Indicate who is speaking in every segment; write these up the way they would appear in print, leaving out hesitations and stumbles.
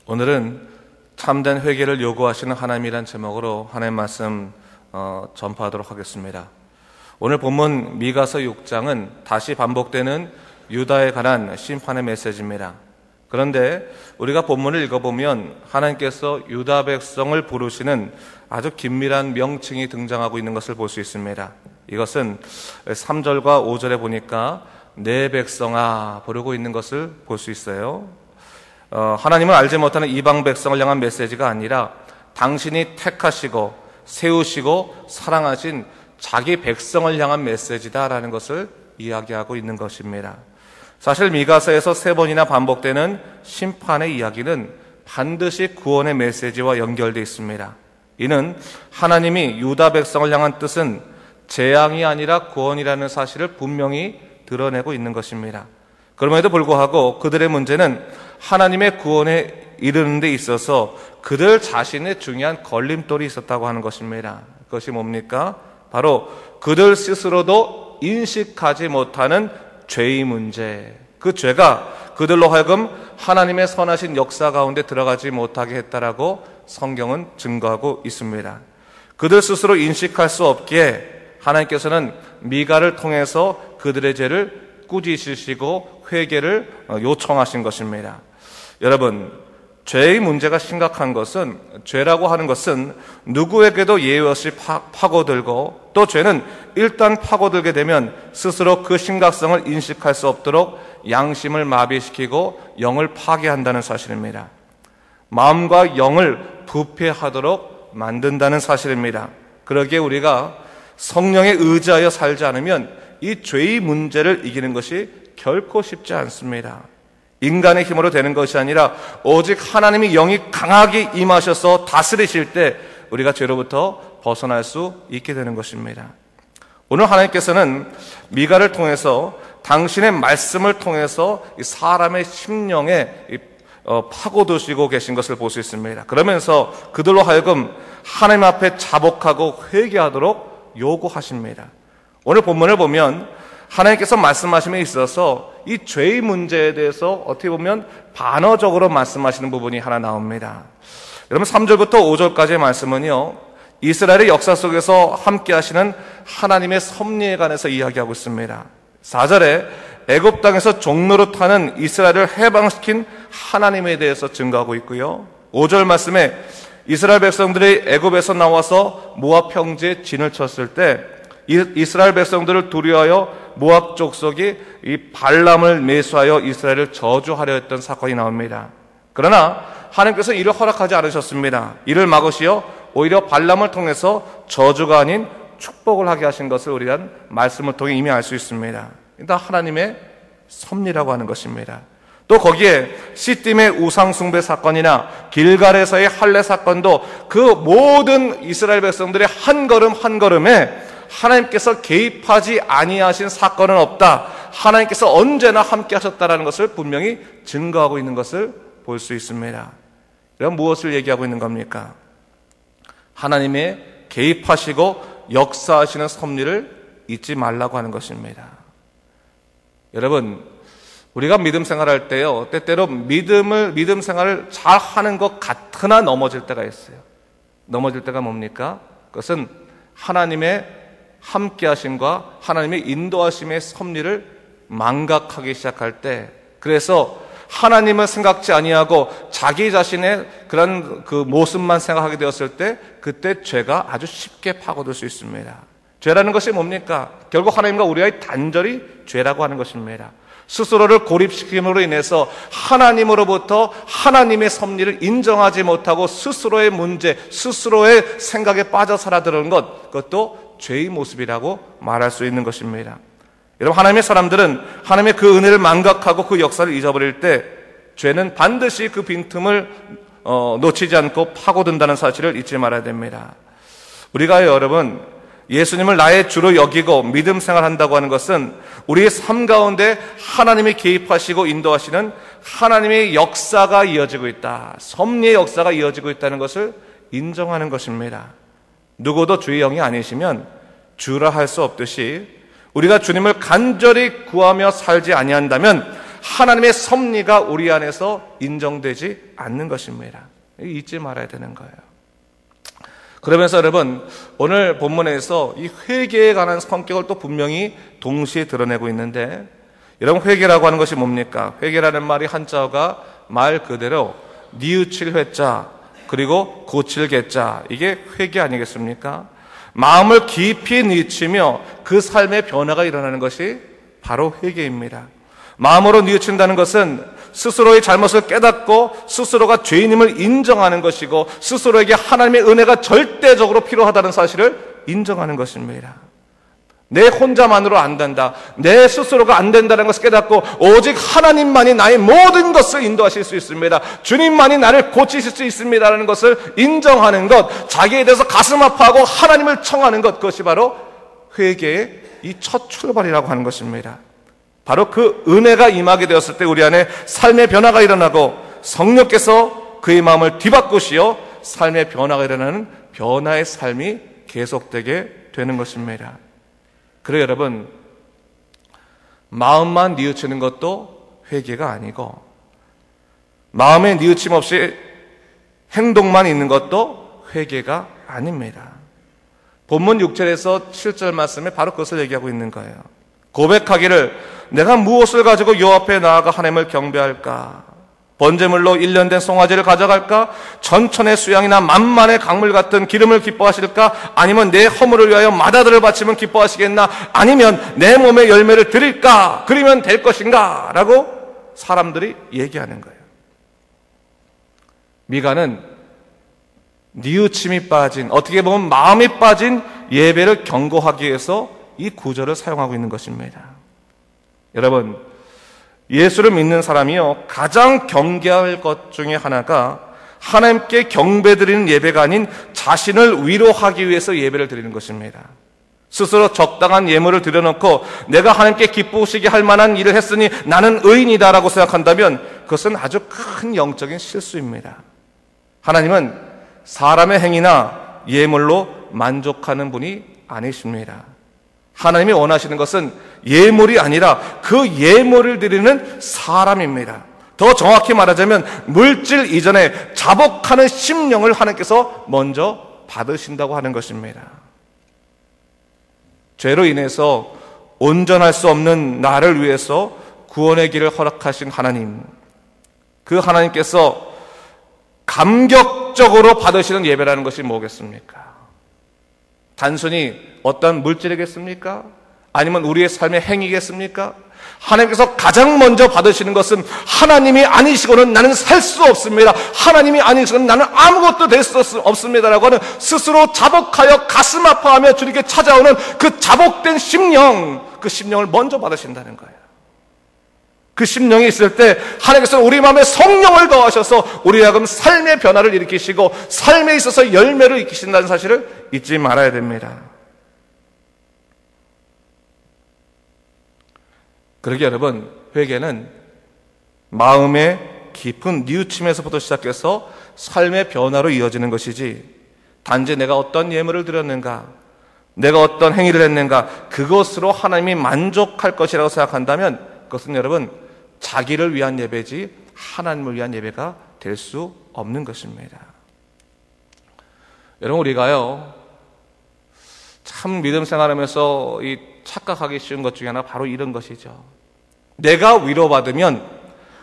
Speaker 1: 오늘은 참된 회개를 요구하시는 하나님이란 제목으로 하나님 말씀 전파하도록 하겠습니다. 오늘 본문 미가서 6장은 다시 반복되는 유다에 관한 심판의 메시지입니다. 그런데 우리가 본문을 읽어보면 하나님께서 유다 백성을 부르시는 아주 긴밀한 명칭이 등장하고 있는 것을 볼 수 있습니다. 이것은 3절과 5절에 보니까 내 백성아 부르고 있는 것을 볼 수 있어요. 하나님은 알지 못하는 이방 백성을 향한 메시지가 아니라 당신이 택하시고 세우시고 사랑하신 자기 백성을 향한 메시지다라는 것을 이야기하고 있는 것입니다. 사실 미가서에서 3번이나 반복되는 심판의 이야기는 반드시 구원의 메시지와 연결되어 있습니다. 이는 하나님이 유다 백성을 향한 뜻은 재앙이 아니라 구원이라는 사실을 분명히 드러내고 있는 것입니다. 그럼에도 불구하고 그들의 문제는 하나님의 구원에 이르는 데 있어서 그들 자신의 중요한 걸림돌이 있었다고 하는 것입니다. 그것이 뭡니까? 바로 그들 스스로도 인식하지 못하는 죄의 문제, 그 죄가 그들로 하여금 하나님의 선하신 역사 가운데 들어가지 못하게 했다라고 성경은 증거하고 있습니다. 그들 스스로 인식할 수 없기에 하나님께서는 미가를 통해서 그들의 죄를 꾸짖으시고 회개를 요청하신 것입니다. 여러분, 죄의 문제가 심각한 것은, 죄라고 하는 것은 누구에게도 예외 없이 파고들고, 또 죄는 일단 파고들게 되면 스스로 그 심각성을 인식할 수 없도록 양심을 마비시키고 영을 파괴한다는 사실입니다. 마음과 영을 부패하도록 만든다는 사실입니다. 그러기에 우리가 성령에 의지하여 살지 않으면 이 죄의 문제를 이기는 것이 결코 쉽지 않습니다. 인간의 힘으로 되는 것이 아니라 오직 하나님의 영이 강하게 임하셔서 다스리실 때 우리가 죄로부터 벗어날 수 있게 되는 것입니다. 오늘 하나님께서는 미가를 통해서 당신의 말씀을 통해서 사람의 심령에 파고드시고 계신 것을 볼 수 있습니다. 그러면서 그들로 하여금 하나님 앞에 자복하고 회개하도록 요구하십니다. 오늘 본문을 보면 하나님께서 말씀하심에 있어서 이 죄의 문제에 대해서 어떻게 보면 반어적으로 말씀하시는 부분이 하나 나옵니다. 여러분 3절부터 5절까지의 말씀은요, 이스라엘의 역사 속에서 함께 하시는 하나님의 섭리에 관해서 이야기하고 있습니다. 4절에 애굽 땅에서 종노릇하는 이스라엘을 해방시킨 하나님에 대해서 증거하고 있고요. 5절 말씀에 이스라엘 백성들이 애굽에서 나와서 모압 평지에 진을 쳤을 때 이스라엘 백성들을 두려워하여 모압 족속이 이 발람을 매수하여 이스라엘을 저주하려 했던 사건이 나옵니다. 그러나 하나님께서 이를 허락하지 않으셨습니다. 이를 막으시어 오히려 발람을 통해서 저주가 아닌 축복을 하게 하신 것을 우리가 말씀을 통해 이미 알 수 있습니다. 일단 하나님의 섭리라고 하는 것입니다. 또 거기에 시딤의 우상숭배 사건이나 길갈에서의 할례 사건도 그 모든 이스라엘 백성들의 한 걸음 한 걸음에 하나님께서 개입하지 아니하신 사건은 없다. 하나님께서 언제나 함께 하셨다라는 것을 분명히 증거하고 있는 것을 볼 수 있습니다. 그럼 무엇을 얘기하고 있는 겁니까? 하나님의 개입하시고 역사하시는 섭리를 잊지 말라고 하는 것입니다. 여러분, 우리가 믿음 생활할 때요, 때때로 믿음 생활을 잘 하는 것 같으나 넘어질 때가 있어요. 넘어질 때가 뭡니까? 그것은 하나님의 함께 하심과 하나님의 인도하심의 섭리를 망각하기 시작할 때, 그래서 하나님을 생각지 아니하고 자기 자신의 그런 그 모습만 생각하게 되었을 때, 그때 죄가 아주 쉽게 파고들 수 있습니다. 죄라는 것이 뭡니까? 결국 하나님과 우리와의 단절이 죄라고 하는 것입니다. 스스로를 고립시킴으로 인해서 하나님으로부터 하나님의 섭리를 인정하지 못하고 스스로의 문제, 스스로의 생각에 빠져 살아드는 것, 그것도 죄의 모습이라고 말할 수 있는 것입니다. 여러분, 하나님의 사람들은 하나님의 그 은혜를 망각하고 그 역사를 잊어버릴 때 죄는 반드시 그 빈틈을 놓치지 않고 파고든다는 사실을 잊지 말아야 됩니다. 우리가 여러분, 예수님을 나의 주로 여기고 믿음 생활한다고 하는 것은 우리의 삶 가운데 하나님이 개입하시고 인도하시는 하나님의 역사가 이어지고 있다, 섭리의 역사가 이어지고 있다는 것을 인정하는 것입니다. 누구도 주의 영이 아니시면 주라 할 수 없듯이 우리가 주님을 간절히 구하며 살지 아니한다면 하나님의 섭리가 우리 안에서 인정되지 않는 것입니다. 잊지 말아야 되는 거예요. 그러면서 여러분, 오늘 본문에서 이 회개에 관한 성격을 또 분명히 동시에 드러내고 있는데, 여러분, 회개라고 하는 것이 뭡니까? 회개라는 말이 한자어가 말 그대로 뉘우칠 회자 그리고 고칠 개자, 이게 회개 아니겠습니까? 마음을 깊이 뉘우치며 그 삶의 변화가 일어나는 것이 바로 회개입니다. 마음으로 뉘우친다는 것은 스스로의 잘못을 깨닫고 스스로가 죄인임을 인정하는 것이고, 스스로에게 하나님의 은혜가 절대적으로 필요하다는 사실을 인정하는 것입니다. 내 혼자만으로 안 된다, 내 스스로가 안 된다는 것을 깨닫고 오직 하나님만이 나의 모든 것을 인도하실 수 있습니다, 주님만이 나를 고치실 수 있습니다라는 것을 인정하는 것, 자기에 대해서 가슴 아파하고 하나님을 청하는 것, 그것이 바로 회개의 이 첫 출발이라고 하는 것입니다. 바로 그 은혜가 임하게 되었을 때 우리 안에 삶의 변화가 일어나고, 성령께서 그의 마음을 뒤바꾸시어 삶의 변화가 일어나는 변화의 삶이 계속되게 되는 것입니다. 그래요, 여러분, 마음만 뉘우치는 것도 회개가 아니고, 마음에 뉘우침 없이 행동만 있는 것도 회개가 아닙니다. 본문 6절에서 7절 말씀에 바로 그것을 얘기하고 있는 거예요. 고백하기를 내가 무엇을 가지고 여 앞에 나아가 하나님을 경배할까? 번제물로 1년 된 송아지를 가져갈까? 전천의 수양이나 만만의 강물 같은 기름을 기뻐하실까? 아니면 내 허물을 위하여 마다들을 바치면 기뻐하시겠나? 아니면 내 몸의 열매를 드릴까? 그러면 될 것인가? 라고 사람들이 얘기하는 거예요. 미가는 뉘우침이 빠진, 어떻게 보면 마음이 빠진 예배를 경고하기 위해서 이 구절을 사용하고 있는 것입니다. 여러분, 예수를 믿는 사람이요, 가장 경계할 것 중에 하나가 하나님께 경배드리는 예배가 아닌 자신을 위로하기 위해서 예배를 드리는 것입니다. 스스로 적당한 예물을 드려놓고 내가 하나님께 기쁘시게 할 만한 일을 했으니 나는 의인이다라고 생각한다면 그것은 아주 큰 영적인 실수입니다. 하나님은 사람의 행위나 예물로 만족하는 분이 아니십니다. 하나님이 원하시는 것은 예물이 아니라 그 예물을 드리는 사람입니다. 더 정확히 말하자면 물질 이전에 자복하는 심령을 하나님께서 먼저 받으신다고 하는 것입니다. 죄로 인해서 온전할 수 없는 나를 위해서 구원의 길을 허락하신 하나님, 그 하나님께서 감격적으로 받으시는 예배라는 것이 뭐겠습니까? 단순히 어떤 물질이겠습니까? 아니면 우리의 삶의 행위겠습니까? 하나님께서 가장 먼저 받으시는 것은 하나님이 아니시고는 나는 살 수 없습니다, 하나님이 아니시고는 나는 아무것도 될 수 없습니다라고 하는 스스로 자복하여 가슴 아파하며 주님께 찾아오는 그 자복된 심령, 그 심령을 먼저 받으신다는 거예요. 그 심령이 있을 때 하나님께서 우리 마음에 성령을 더하셔서 우리 하여금 삶의 변화를 일으키시고 삶에 있어서 열매를 일으키신다는 사실을 잊지 말아야 됩니다. 그러게 여러분, 회개는 마음의 깊은 뉘우침에서부터 시작해서 삶의 변화로 이어지는 것이지, 단지 내가 어떤 예물을 드렸는가, 내가 어떤 행위를 했는가, 그것으로 하나님이 만족할 것이라고 생각한다면 그것은 여러분 자기를 위한 예배지 하나님을 위한 예배가 될 수 없는 것입니다. 여러분, 우리가요 참 믿음 생활하면서 이 착각하기 쉬운 것 중에 하나 바로 이런 것이죠. 내가 위로받으면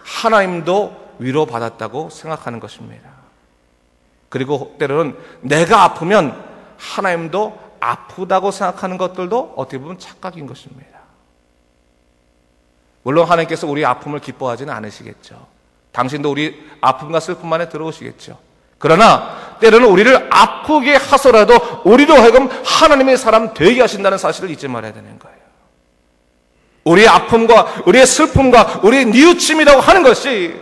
Speaker 1: 하나님도 위로받았다고 생각하는 것입니다. 그리고 때로는 내가 아프면 하나님도 아프다고 생각하는 것들도 어떻게 보면 착각인 것입니다. 물론 하나님께서 우리 아픔을 기뻐하지는 않으시겠죠. 당신도 우리 아픔과 슬픔 안에 들어오시겠죠. 그러나 때로는 우리를 아프게 하소라도 우리로 하여금 하나님의 사람 되게 하신다는 사실을 잊지 말아야 되는 거예요. 우리의 아픔과 우리의 슬픔과 우리의 뉘우침이라고 하는 것이,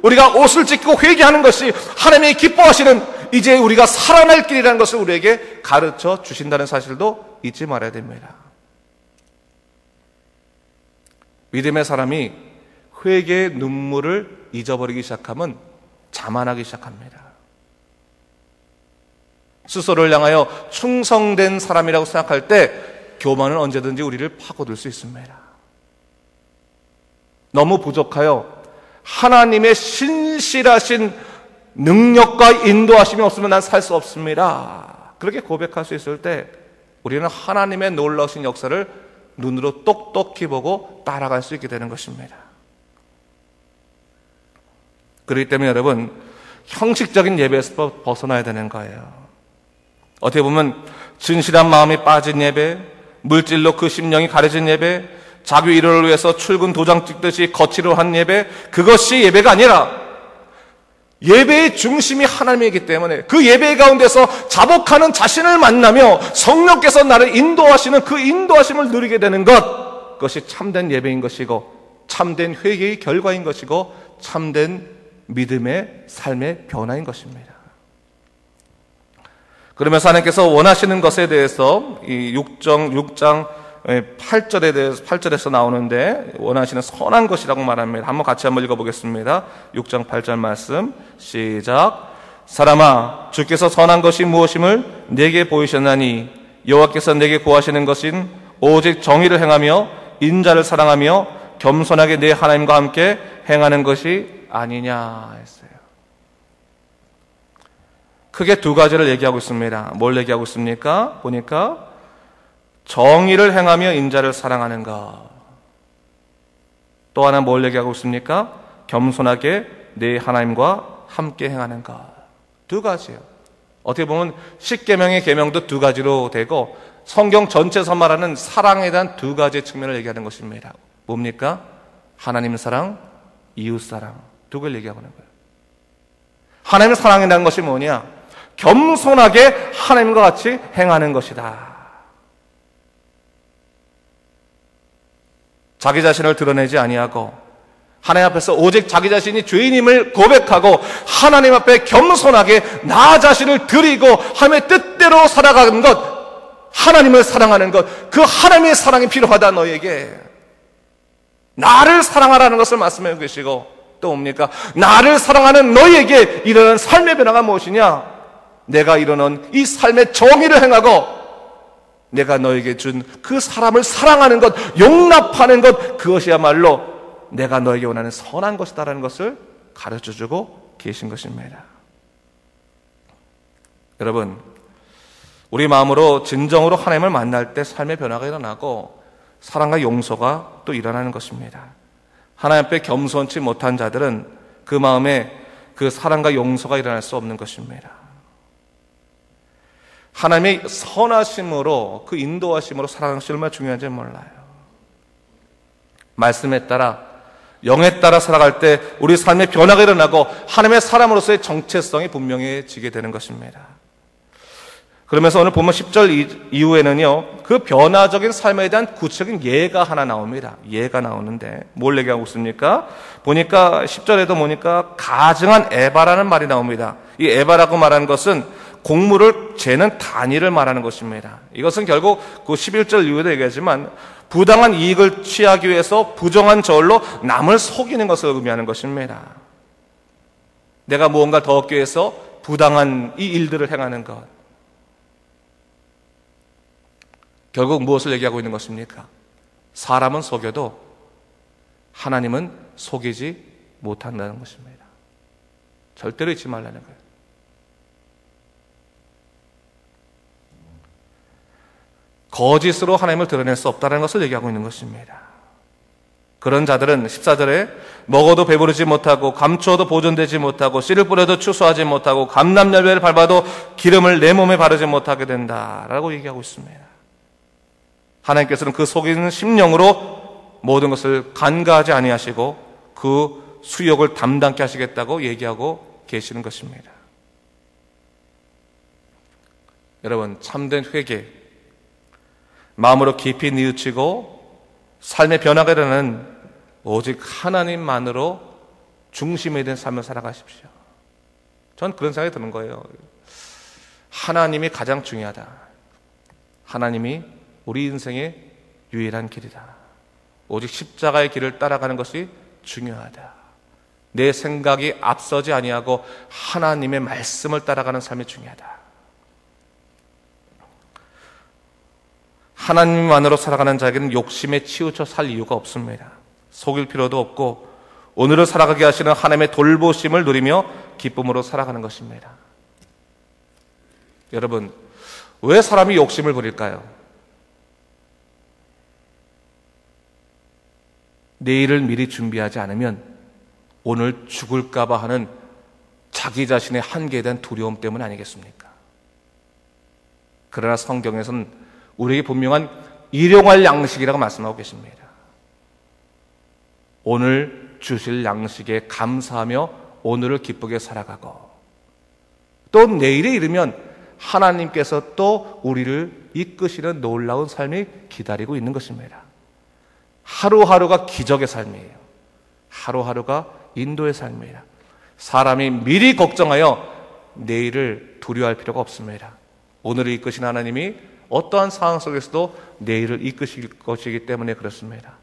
Speaker 1: 우리가 옷을 찢고 회개하는 것이 하나님이 기뻐하시는 이제 우리가 살아날 길이라는 것을 우리에게 가르쳐 주신다는 사실도 잊지 말아야 됩니다. 믿음의 사람이 회개의 눈물을 잊어버리기 시작하면 자만하기 시작합니다. 스스로를 향하여 충성된 사람이라고 생각할 때 교만은 언제든지 우리를 파고들 수 있습니다. 너무 부족하여 하나님의 신실하신 능력과 인도하심이 없으면 난 살 수 없습니다. 그렇게 고백할 수 있을 때 우리는 하나님의 놀라우신 역사를 눈으로 똑똑히 보고 따라갈 수 있게 되는 것입니다. 그렇기 때문에 여러분, 형식적인 예배에서 벗어나야 되는 거예요. 어떻게 보면 진실한 마음이 빠진 예배, 물질로 그 심령이 가려진 예배, 자기 위로를 위해서 출근 도장 찍듯이 거치로 한 예배, 그것이 예배가 아니라 예배의 중심이 하나님이기 때문에 그 예배 가운데서 자복하는 자신을 만나며 성령께서 나를 인도하시는 그 인도하심을 누리게 되는 것, 그것이 참된 예배인 것이고 참된 회개의 결과인 것이고 참된 믿음의 삶의 변화인 것입니다. 그러면서 하나님께서 원하시는 것에 대해서 이 6장 8절에서 나오는데 원하시는 선한 것이라고 말합니다. 한번 읽어보겠습니다. 6장 8절 말씀 시작. 사람아, 주께서 선한 것이 무엇임을 내게 보이셨나니 여호와께서 내게 구하시는 것은 오직 정의를 행하며 인자를 사랑하며 겸손하게 내 하나님과 함께 행하는 것이 아니냐 했어요. 크게 두 가지를 얘기하고 있습니다. 뭘 얘기하고 있습니까? 보니까 정의를 행하며 인자를 사랑하는 것. 또 하나 뭘 얘기하고 있습니까? 겸손하게 내 하나님과 함께 행하는 것. 두 가지예요. 어떻게 보면 10계명의 계명도 두 가지로 되고 성경 전체에서 말하는 사랑에 대한 두 가지의 측면을 얘기하는 것입니다. 뭡니까? 하나님 사랑, 이웃 사랑. 두 개를 얘기하고 있는 거예요. 하나님의 사랑이라는 것이 뭐냐? 겸손하게 하나님과 같이 행하는 것이다. 자기 자신을 드러내지 아니하고 하나님 앞에서 오직 자기 자신이 죄인임을 고백하고 하나님 앞에 겸손하게 나 자신을 드리고 하나님의 뜻대로 살아가는 것, 하나님을 사랑하는 것, 그 하나님의 사랑이 필요하다. 너에게 나를 사랑하라는 것을 말씀해 계시고 또 뭡니까? 나를 사랑하는 너에게 일어나는 삶의 변화가 무엇이냐? 내가 일어난 이 삶의 정의를 행하고 내가 너에게 준 그 사람을 사랑하는 것, 용납하는 것, 그것이야말로 내가 너에게 원하는 선한 것이다라는 것을 가르쳐주고 계신 것입니다. 여러분, 우리 마음으로 진정으로 하나님을 만날 때 삶의 변화가 일어나고 사랑과 용서가 또 일어나는 것입니다. 하나님 앞에 겸손치 못한 자들은 그 마음에 그 사랑과 용서가 일어날 수 없는 것입니다. 하나님의 선하심으로 그 인도하심으로 살아가는 것이 얼마나 중요한지 몰라요. 말씀에 따라 영에 따라 살아갈 때 우리 삶의 변화가 일어나고 하나님의 사람으로서의 정체성이 분명해지게 되는 것입니다. 그러면서 오늘 보면 10절 이후에는요, 그 변화적인 삶에 대한 구체적인 예가 하나 나옵니다. 예가 나오는데 뭘 얘기하고 있습니까? 보니까 10절에도 보니까 가증한 에바라는 말이 나옵니다. 이 에바라고 말하는 것은 곡물을 재는 단위를 말하는 것입니다. 이것은 결국 그 11절 이후에도 얘기하지만 부당한 이익을 취하기 위해서 부정한 저울로 남을 속이는 것을 의미하는 것입니다. 내가 무언가 더 얻기 위해서 부당한 이 일들을 행하는 것. 결국 무엇을 얘기하고 있는 것입니까? 사람은 속여도 하나님은 속이지 못한다는 것입니다. 절대로 잊지 말라는 거예요. 거짓으로 하나님을 드러낼 수 없다는 것을 얘기하고 있는 것입니다. 그런 자들은 14절에 먹어도 배부르지 못하고 감추어도 보존되지 못하고 씨를 뿌려도 추수하지 못하고 감람열매를 밟아도 기름을 내 몸에 바르지 못하게 된다라고 얘기하고 있습니다. 하나님께서는 그 속이는 심령으로 모든 것을 간과하지 아니하시고 그 수욕을 담당케 하시겠다고 얘기하고 계시는 것입니다. 여러분, 참된 회개, 마음으로 깊이 뉘우치고 삶의 변화가 일어나는 오직 하나님만으로 중심에 된 삶을 살아가십시오. 전 그런 생각이 드는 거예요. 하나님이 가장 중요하다. 하나님이 우리 인생의 유일한 길이다. 오직 십자가의 길을 따라가는 것이 중요하다. 내 생각이 앞서지 아니하고 하나님의 말씀을 따라가는 삶이 중요하다. 하나님만으로 살아가는 자에게는 욕심에 치우쳐 살 이유가 없습니다. 속일 필요도 없고 오늘을 살아가게 하시는 하나님의 돌보심을 누리며 기쁨으로 살아가는 것입니다. 여러분, 왜 사람이 욕심을 부릴까요? 내일을 미리 준비하지 않으면 오늘 죽을까봐 하는 자기 자신의 한계에 대한 두려움 때문 아니겠습니까? 그러나 성경에서는 우리에게 분명한 일용할 양식이라고 말씀하고 계십니다. 오늘 주실 양식에 감사하며 오늘을 기쁘게 살아가고 또 내일에 이르면 하나님께서 또 우리를 이끄시는 놀라운 삶이 기다리고 있는 것입니다. 하루하루가 기적의 삶이에요. 하루하루가 인도의 삶이에요. 사람이 미리 걱정하여 내일을 두려워할 필요가 없습니다. 오늘을 이끄신 하나님이 어떠한 상황 속에서도 내일을 이끄실 것이기 때문에 그렇습니다.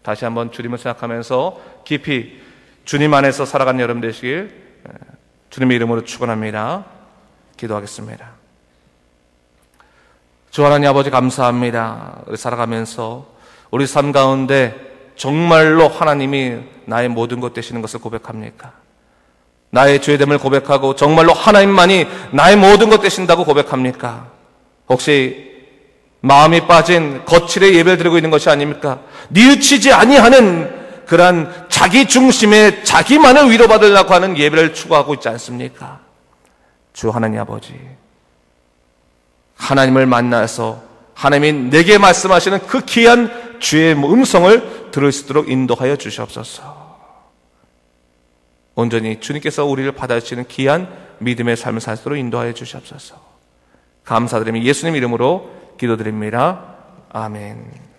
Speaker 1: 다시 한번 주님을 생각하면서 깊이 주님 안에서 살아가는 여러분 되시길 주님의 이름으로 축원합니다. 기도하겠습니다. 주 하나님 아버지 감사합니다. 우리 살아가면서 우리 삶 가운데 정말로 하나님이 나의 모든 것 되시는 것을 고백합니까? 나의 죄됨을 고백하고 정말로 하나님만이 나의 모든 것 되신다고 고백합니까? 혹시 마음이 빠진 거칠의 예배를 드리고 있는 것이 아닙니까? 뉘우치지 아니하는 그러한 자기 중심의 자기만을 위로받으려고 하는 예배를 추구하고 있지 않습니까? 주 하나님 아버지, 하나님을 만나서 하나님이 내게 말씀하시는 그 귀한 주의 음성을 들을 수 있도록 인도하여 주시옵소서. 온전히 주님께서 우리를 받아주시는 귀한 믿음의 삶을 살 수 있도록 인도하여 주시옵소서. 감사드리며 예수님 이름으로 기도드립니다. 아멘.